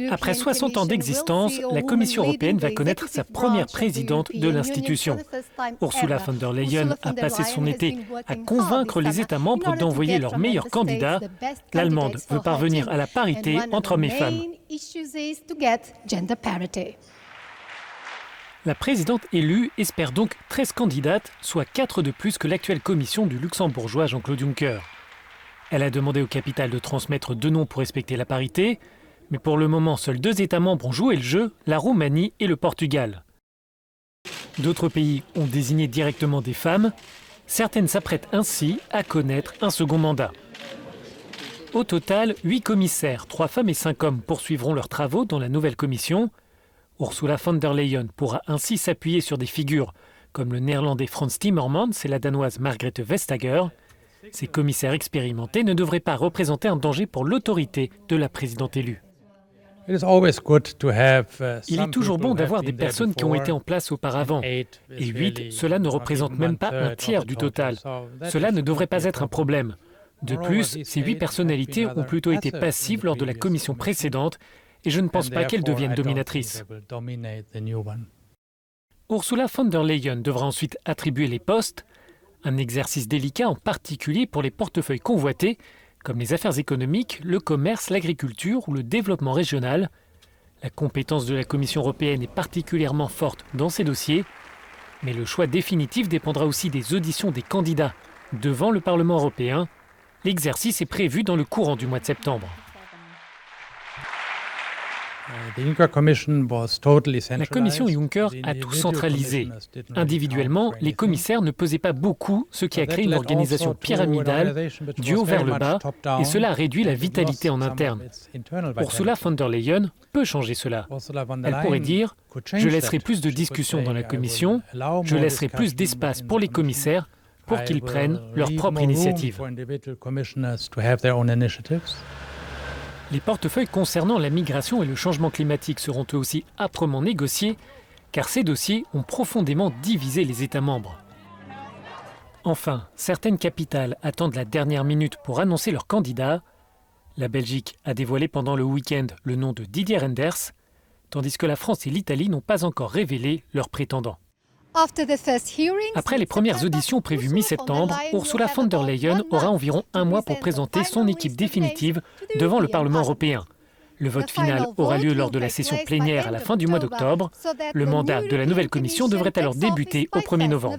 Après 60 ans d'existence, la Commission européenne va connaître sa première présidente de l'institution. Ursula von der Leyen a passé son été à convaincre les États membres d'envoyer leurs meilleurs candidats. L'Allemande veut parvenir à la parité entre hommes et femmes. La présidente élue espère donc 13 candidates, soit 4 de plus que l'actuelle commission du luxembourgeois Jean-Claude Juncker. Elle a demandé au capital de transmettre 2 noms pour respecter la parité, mais pour le moment, seuls 2 États membres ont joué le jeu, la Roumanie et le Portugal. D'autres pays ont désigné directement des femmes. Certaines s'apprêtent ainsi à connaître un second mandat. Au total, 8 commissaires, 3 femmes et 5 hommes poursuivront leurs travaux dans la nouvelle commission. Ursula von der Leyen pourra ainsi s'appuyer sur des figures comme le néerlandais Frans Timmermans et la danoise Margrethe Vestager. Ces commissaires expérimentés ne devraient pas représenter un danger pour l'autorité de la présidente élue. Il est toujours bon d'avoir des personnes qui ont été en place auparavant. Et 8, cela ne représente même pas un tiers du total. Cela ne devrait pas être un problème. De plus, ces 8 personnalités ont plutôt été passives lors de la commission précédente et je ne pense pas qu'elles deviennent dominatrices. Ursula von der Leyen devra ensuite attribuer les postes, un exercice délicat en particulier pour les portefeuilles convoités, comme les affaires économiques, le commerce, l'agriculture ou le développement régional. La compétence de la Commission européenne est particulièrement forte dans ces dossiers, mais le choix définitif dépendra aussi des auditions des candidats devant le Parlement européen. L'exercice est prévu dans le courant du mois de septembre. La commission Juncker a tout centralisé. Individuellement, les commissaires ne pesaient pas beaucoup, ce qui a créé une organisation pyramidale du haut vers le bas, et cela a réduit la vitalité en interne. Ursula von der Leyen peut changer cela. Elle pourrait dire « Je laisserai plus de discussions dans la commission, je laisserai plus d'espace pour les commissaires pour qu'ils prennent leur propre initiative ». Les portefeuilles concernant la migration et le changement climatique seront eux aussi âprement négociés, car ces dossiers ont profondément divisé les États membres. Enfin, certaines capitales attendent la dernière minute pour annoncer leurs candidats. La Belgique a dévoilé pendant le week-end le nom de Didier Reynders, tandis que la France et l'Italie n'ont pas encore révélé leurs prétendants. Après les premières auditions prévues mi-septembre, Ursula von der Leyen aura environ 1 mois pour présenter son équipe définitive devant le Parlement européen. Le vote final aura lieu lors de la session plénière à la fin du mois d'octobre. Le mandat de la nouvelle commission devrait alors débuter au 1er novembre.